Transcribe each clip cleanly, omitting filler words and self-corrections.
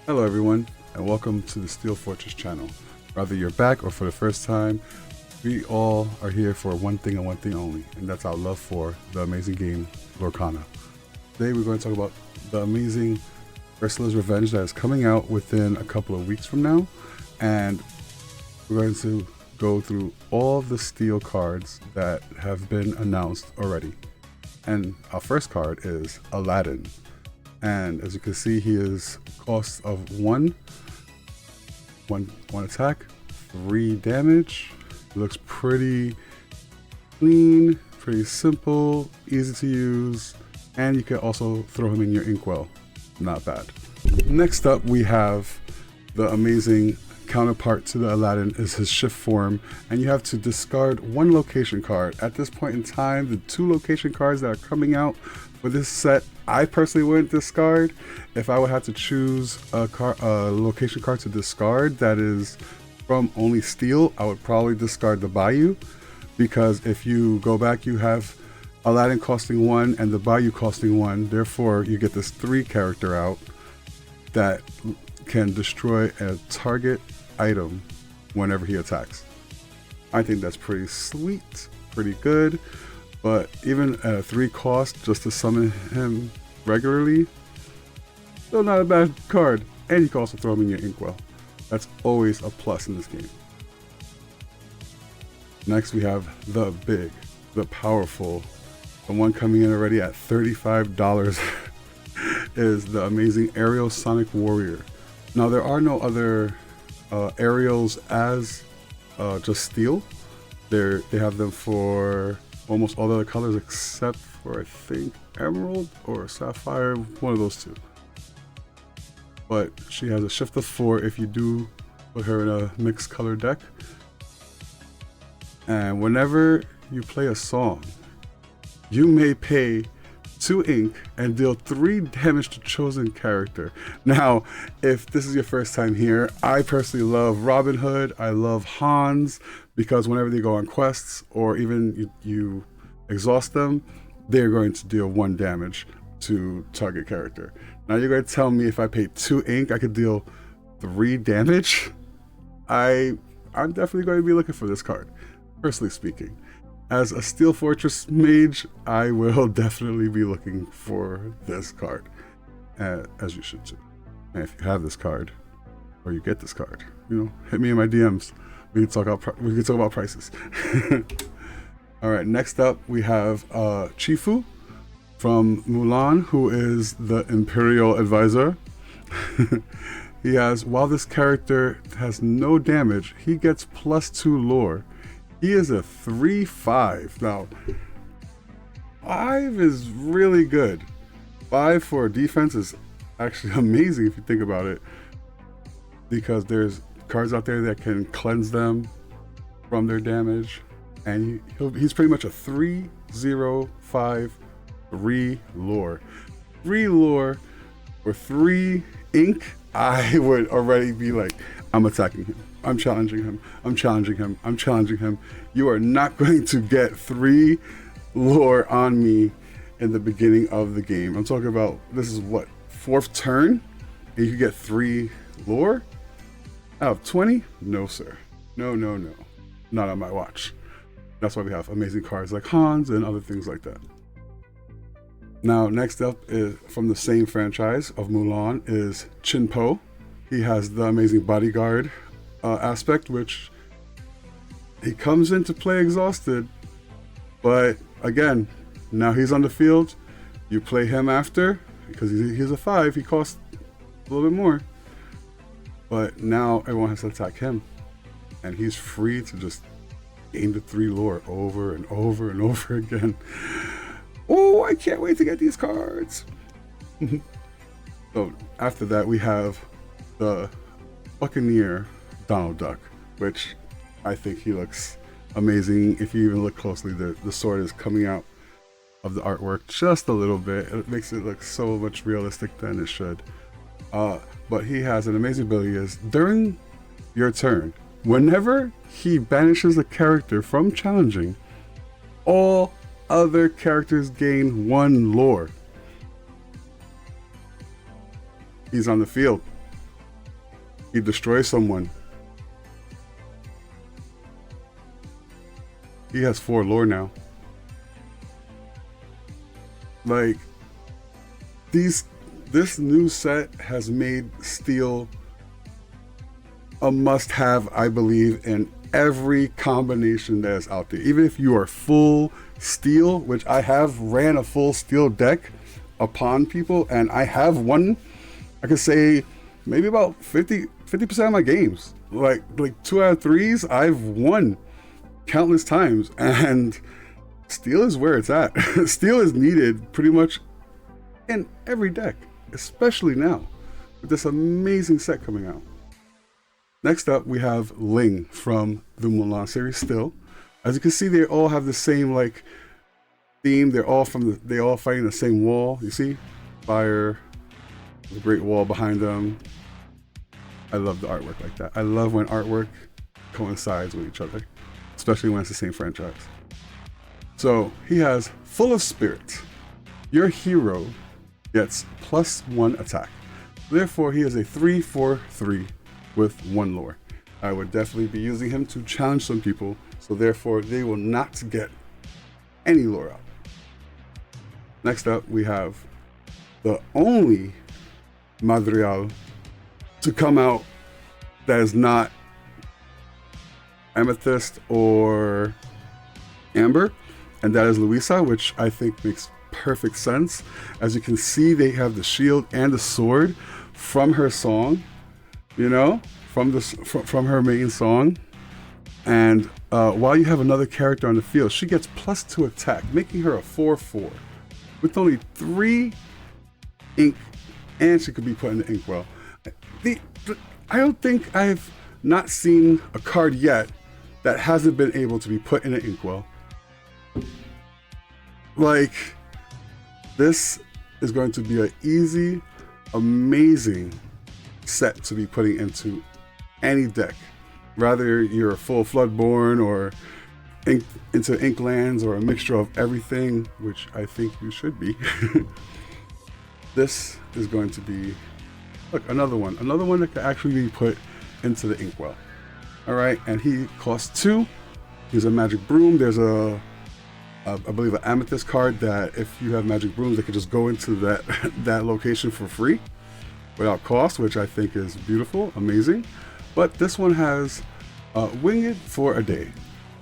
Hello everyone, and welcome to the Steel Fortress channel. Whether you're back or for the first time, we all are here for one thing and one thing only, and that's our love for the amazing game, Lorcana. Today we're going to talk about the amazing Ursula's Revenge that is coming out within a couple of weeks from now, and we're going to go through all of the steel cards that have been announced already. And our first card is Aladdin. And as you can see, he is cost of one attack, 3 damage. It looks pretty clean, pretty simple, easy to use, and you can also throw him in your inkwell. Not bad. Next up, we have the amazing counterpart to the Aladdin is his shift form, and you have to discard 1 location card. At this point in time, the 2 location cards that are coming out for this set, I personally wouldn't discard. If I would have to choose a location card to discard that is from only steel, I would probably discard the Bayou, because if you go back, you have Aladdin costing 1 and the Bayou costing 1. Therefore, you get this 3 character out that can destroy a target item whenever he attacks. I think that's pretty sweet, pretty good. But even at a 3 cost just to summon him regularly, still not a bad card. And you can also throw him in your inkwell. That's always a plus in this game. Next we have the big, the powerful, the one coming in already at $35 is the amazing Ariel Sonic Warrior. Now there are no other Ariels as just steel. They have them for almost all the other colors except for, I think, emerald or sapphire, one of those 2. But she has a shift of 4 if you do put her in a mixed color deck. And whenever you play a song, you may pay 2 ink and deal 3 damage to chosen character. Now, if this is your first time here, I personally love Robin Hood. I love Hans, because whenever they go on quests or even you exhaust them, they're going to deal 1 damage to target character. Now you're going to tell me if I pay 2 ink, I could deal 3 damage? I'm definitely going to be looking for this card, personally speaking. As a Steel Fortress mage, I will definitely be looking for this card, as you should too. And if you have this card, or you get this card, hit me in my DMs. We can talk about prices. All right, next up we have Chifu from Mulan, who is the Imperial Advisor. He has, while this character has no damage, he gets +2 lore. He is a 3/5. Now, 5 is really good. 5 for defense is actually amazing if you think about it, because there's cards out there that can cleanse them from their damage, and he's pretty much a 3/0/5 3 lore. 3 lore or 3 ink. I would already be like, I'm attacking him. I'm challenging him. I'm challenging him. I'm challenging him. You are not going to get 3 lore on me in the beginning of the game. I'm talking about, this is what, 4th turn? And you get 3 lore? Out of 20? No, sir. No. Not on my watch. That's why we have amazing cards like Hans and other things like that. Now, next up is from the same franchise of Mulan is Chen-po. He has the amazing bodyguard aspect, which he comes into play exhausted, but again, now he's on the field. You play him after, because he's a 5, he costs a little bit more, but now everyone has to attack him, and he's free to just gain the 3 lore over and over and over again. Oh, I can't wait to get these cards. So after that, we have the Buccaneer Donald Duck, which I think he looks amazing. If you even look closely, the sword is coming out of the artwork just a little bit. It makes it look so much realistic than it should. But he has an amazing ability is during your turn, whenever he banishes a character from challenging, all other characters gain 1 lore. He's on the field. He destroys someone. He has 4 lore now. Like, this new set has made steel a must-have, I believe, in every combination that is out there. Even if you are full steel, which I have ran a full steel deck upon people, and I have won, I could say maybe about 50% of my games. Like 2 out of 3s, I've won countless times, and steel is where it's at. Steel is needed pretty much in every deck, especially now with this amazing set coming out. Next up, we have Ling from the Mulan series still. As you can see, they all have the same like theme. They're all fighting the same wall. You see? Fire, the great wall behind them. I love the artwork like that. I love when artwork coincides with each other, especially when it's the same franchise. So he has Full of Spirit. Your hero gets +1 attack. Therefore, he is a 3/4/3 with 1 lore. I would definitely be using him to challenge some people, so therefore they will not get any lore out. Next up, we have the only Madrigal to come out that is not Amethyst or Amber, and that is Luisa, which I think makes perfect sense. As you can see, they have the shield and the sword from her song, you know, from her main song. And while you have another character on the field, she gets +2 attack, making her a 4/4 with only 3 ink, and she could be put in the inkwell. I don't think I've not seen a card yet that hasn't been able to be put in an inkwell. Like, this is going to be an easy, amazing set to be putting into any deck. Rather you're a full Floodborn or into Inklands or a mixture of everything, which I think you should be. This is going to be, look, another one that can actually be put into the inkwell. All right, and he costs 2. He's a magic broom. There's I believe an amethyst card that if you have magic brooms, they could just go into that location for free without cost, which I think is beautiful, amazing. But this one has wing it for a day.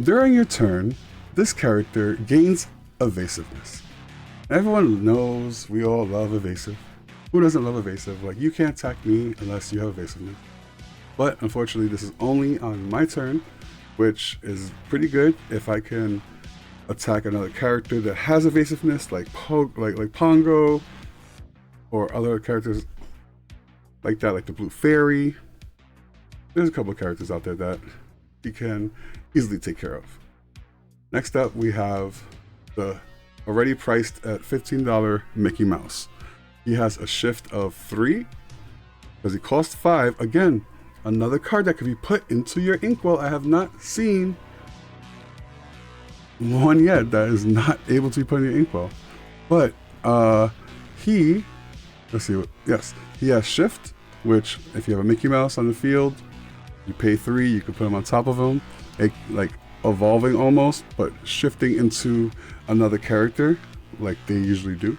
During your turn, this character gains evasiveness. Everyone knows we all love evasive. Who doesn't love evasive? Like, you can't attack me unless you have evasiveness. But unfortunately, this is only on my turn, which is pretty good if I can attack another character that has evasiveness, like Pongo, or other characters like that, like the Blue Fairy. There's a couple of characters out there that you can easily take care of. Next up, we have the already priced at $15 Mickey Mouse. He has a shift of 3 because he costs 5. Again, another card that could be put into your inkwell. I have not seen one yet that is not able to be put in your inkwell. But he has shift, which if you have a Mickey Mouse on the field, you pay 3, you can put him on top of him, like evolving almost, but shifting into another character like they usually do.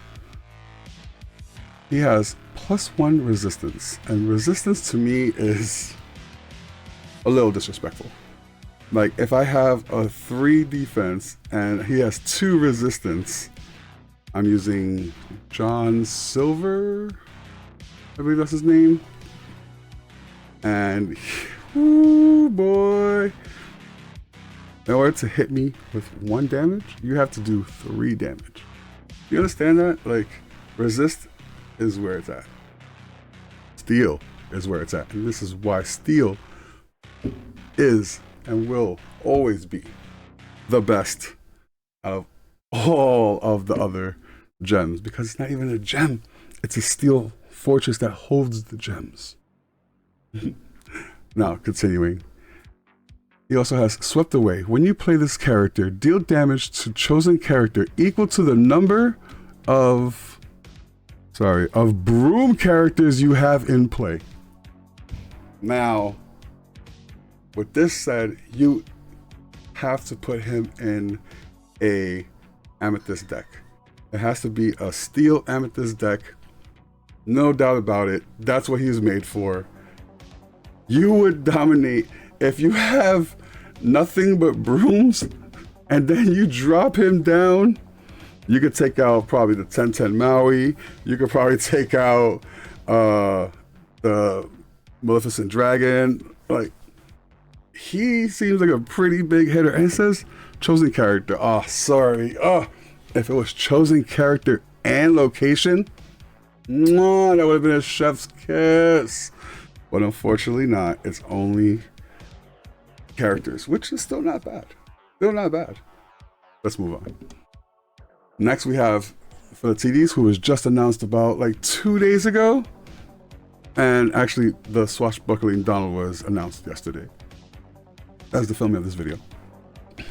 He has +1 resistance, and resistance to me is a little disrespectful. Like, if I have a 3 defense and he has 2 resistance, I'm using John Silver, I believe that's his name. And, ooh boy, in order to hit me with 1 damage, you have to do 3 damage. You understand that? Like, resist is where it's at. Steel is where it's at. And this is why steel is and will always be the best out of all of the other gems, because it's not even a gem, it's a steel fortress that holds the gems. Now, continuing. He also has Swept Away. When you play this character, deal damage to chosen character equal to the number of broom characters you have in play. Now, with this said, you have to put him in a amethyst deck. It has to be a steel amethyst deck. No doubt about it. That's what he's made for. You would dominate if you have nothing but brooms and then you drop him down. You could take out probably the 10-10 Maui. You could probably take out the Maleficent Dragon. Like, he seems like a pretty big hitter. And it says chosen character. Oh, sorry. Oh, if it was chosen character and location, no, that would have been a chef's kiss. But unfortunately not. It's only characters, which is still not bad. Still not bad. Let's move on. Next we have for the TDs, who was just announced about like 2 days ago. And actually the swashbuckling Donald was announced yesterday as the filming of this video.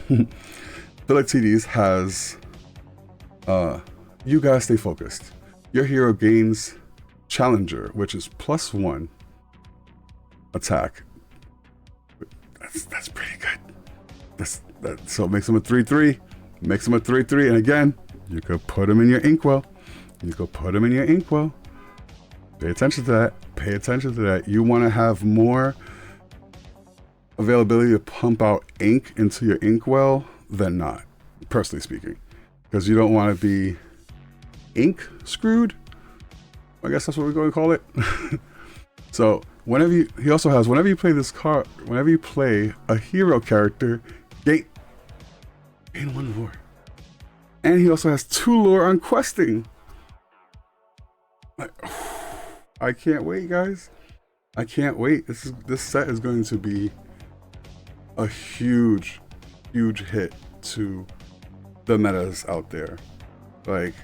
Feel like TDs has you guys stay focused. Your hero gains Challenger, which is +1 attack. That's pretty good. So it makes him a 3/3. Makes him a 3/3, and again, you could put him in your inkwell. You could put him in your inkwell. Pay attention to that. Pay attention to that. You want to have more availability to pump out ink into your inkwell than not, personally speaking, because you don't want to be ink screwed. I guess that's what we're going to call it. So whenever he also has, whenever you play this card, whenever you play a hero character, gain 1 lore. And he also has 2 lore on questing. I can't wait, guys. I can't wait. This set is going to be a huge hit to the metas out there. Like,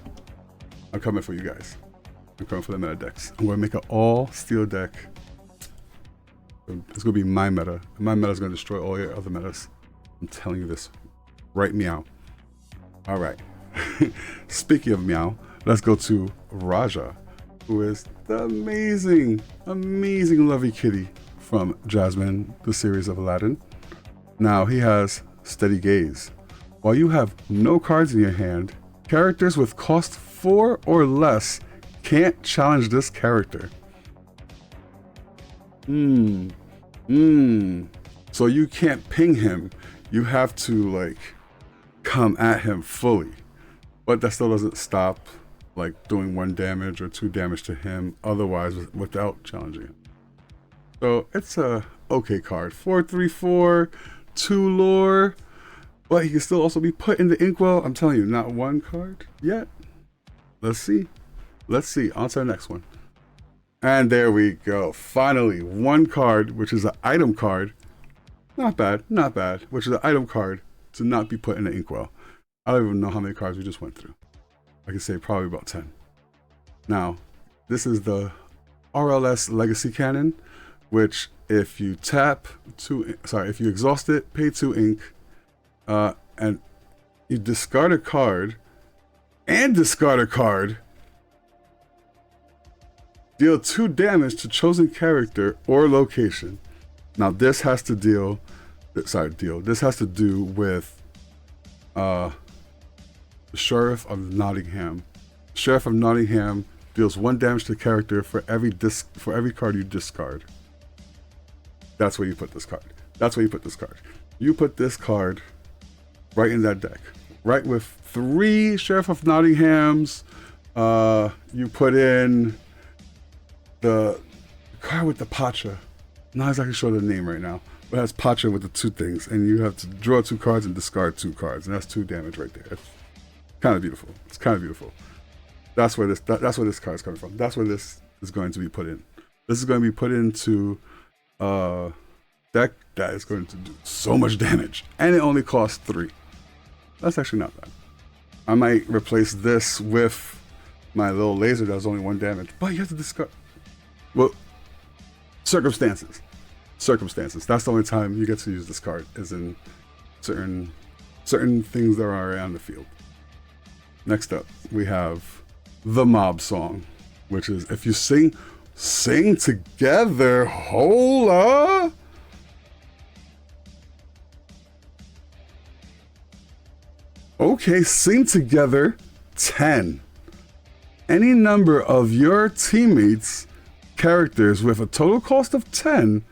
I'm coming for you guys. I'm coming for the meta decks. I'm going to make an all steel deck. It's going to be my meta. My meta is going to destroy all your other metas. I'm telling you this. Right, Meow. All right. Speaking of Meow, let's go to Raja, who is the amazing lovely kitty from Jasmine, the series of Aladdin. Now, he has Steady Gaze. While you have no cards in your hand, characters with cost 4 or less can't challenge this character. So you can't ping him. You have to like come at him fully. But that still doesn't stop like doing 1 damage or 2 damage to him otherwise without challenging him. So it's a okay card. 4/3/4, 2 lore, but he can still also be put in the inkwell. I'm telling you, not 1 card yet. Let's see. Let's see. On to the next one. And there we go. Finally, 1 card, which is an item card. Not bad, not bad. Which is an item card to not be put in the inkwell. I don't even know how many cards we just went through. I can say probably about 10. Now, this is the RLS Legacy Cannon, which if you if you exhaust it, pay 2 ink, and you discard a card, deal 2 damage to chosen character or location. Now this has to this has to do with the Sheriff of Nottingham. Sheriff of Nottingham deals 1 damage to character for every card you discard. That's where you put this card. That's where you put this card. You put this card right in that deck. Right with 3 Sheriff of Nottinghams. You put in the card with the Pacha. Not exactly sure the name right now, but it has Pacha with the 2 things, and you have to draw 2 cards and discard 2 cards, and that's 2 damage right there. It's kind of beautiful. It's kind of beautiful. That's where this card is coming from. That's where this is going to be put in. This is going to be put into a deck that is going to do so much damage, and it only costs 3. That's actually not bad. I might replace this with my little laser that was only 1 damage, but you have to discard. Well, circumstances. That's the only time you get to use this card, is in certain things that are around the field. Next up, we have the Mob Song, which is if you sing Sing together. Hola. Okay, sing together 10. Any number of your teammates' characters with a total cost of 10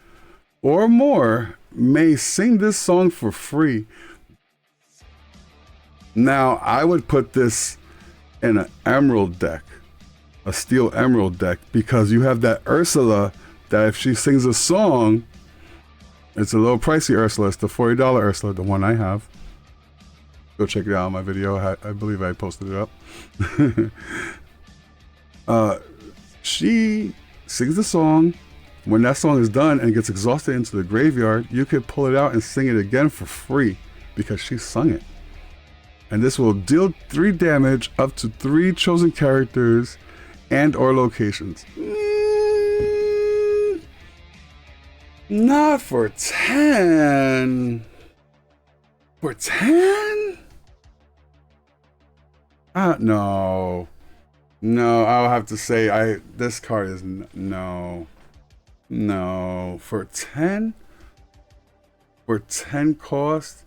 or more may sing this song for free. Now, I would put this in an emerald deck, a steel emerald deck, because you have that Ursula that if she sings a song, it's a little pricey Ursula. It's the $40 Ursula, the one I have. Go check it out on my video. I believe I posted it up. She sings the song. When that song is done and gets exhausted into the graveyard, you could pull it out and sing it again for free because she sung it. And this will deal 3 damage up to 3 chosen characters and or locations. Not for 10. For 10? No. No, I'll have to say this card is no. For 10? For 10 cost?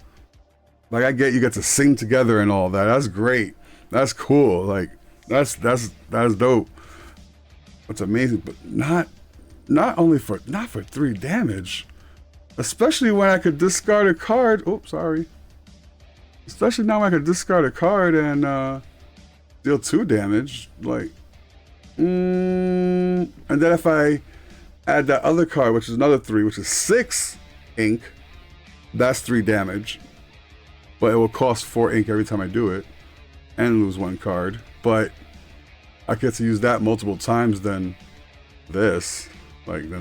Like, I get you get to sing together and all that. That's great. That's cool. Like, that's dope. That's amazing. But not for 3 damage. Especially when I could discard a card. Oops, sorry. Especially now when I could discard a card and deal 2 damage. Like, and then if I add that other card, which is another 3, which is 6 ink, that's 3 damage. But it will cost 4 ink every time I do it and lose 1 card. But I get to use that multiple times than this. Like, no,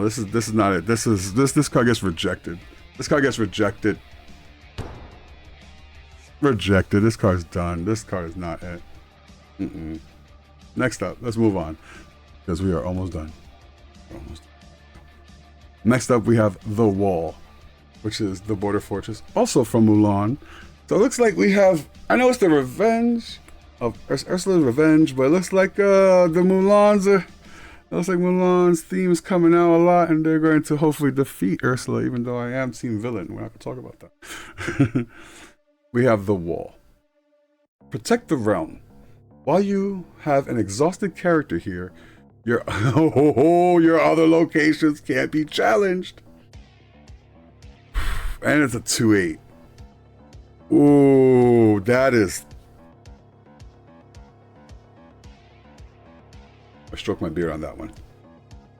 this is not it. This card gets rejected. This card gets rejected. Rejected. This card's done. This card is not it. Next up, let's move on because we are almost done. Next up, we have The Wall, which is the border fortress, also from Mulan. So it looks like we have, I know it's the revenge of Ursula's revenge, but it looks like Mulan's theme is coming out a lot, and they're going to hopefully defeat Ursula, even though I am team villain. We're not going to talk about that. We have The Wall. Protect the realm. While you have an exhausted character here, your other locations can't be challenged. And it's a 2/8. Ooh, that is... I stroked my beard on that one.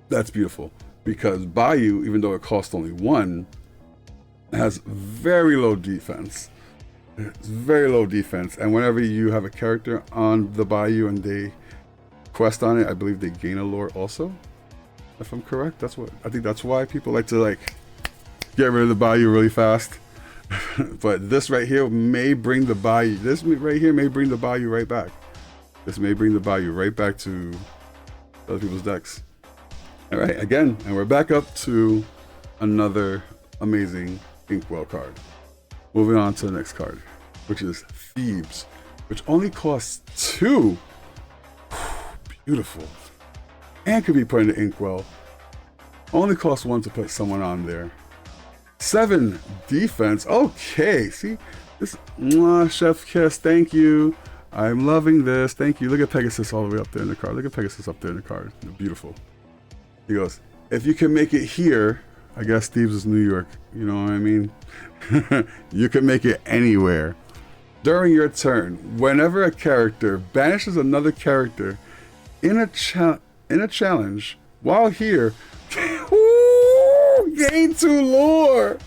That's beautiful. Because Bayou, even though it costs only 1, has very low defense. It's very low defense. And whenever you have a character on the Bayou and they quest on it, I believe they gain a lore also. If I'm correct, I think that's why people like to get rid of the Bayou really fast. But this right here may bring the Bayou. This right here may bring the Bayou right back. This may bring the Bayou right back to other people's decks. All right, again, and we're back up to another amazing Inkwell card. Moving on to the next card, which is Thebs, which only costs 2. Beautiful. And could be put into Inkwell. Only costs 1 to put someone on there. 7 defense. Okay, see this. Chef kiss. Thank you. I'm loving this. Thank you. Look at Pegasus all the way up there in the card. Look at Pegasus up there in the card. Beautiful. He goes, if you can make it here, I guess Thebes is New York. You know what I mean? You can make it anywhere. During your turn, whenever a character banishes another character in a challenge, while here, gain 2 lore.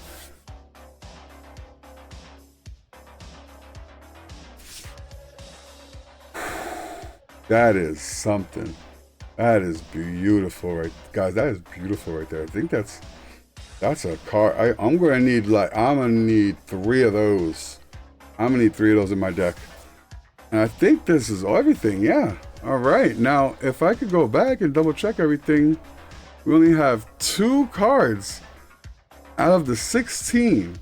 That is something. That is beautiful, right, guys? That is beautiful right there. I think that's a card. I'm gonna need 3 of those. I'm gonna need 3 of those in my deck. And I think this is everything. Yeah. All right. Now, if I could go back and double check everything, we only have 2 cards out of the 16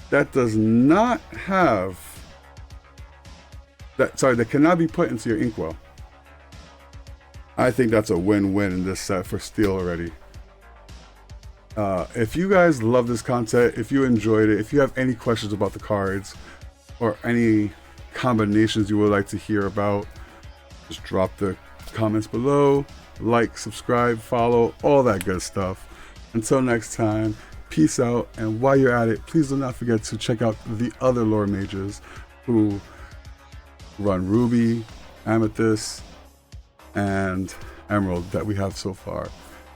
that does not have that. Sorry, that cannot be put into your Inkwell. I think that's a win-win in this set for steel already. If you guys love this content, if you enjoyed it, if you have any questions about the cards or any combinations you would like to hear about, just drop the comments below. Like, subscribe, follow, all that good stuff. Until next time, peace out. And while you're at it, please do not forget to check out the other lore mages who run Ruby, Amethyst, and Emerald that we have so far.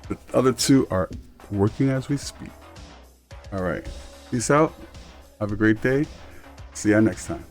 The other two are working as we speak. All right, peace out. Have a great day. See ya next time.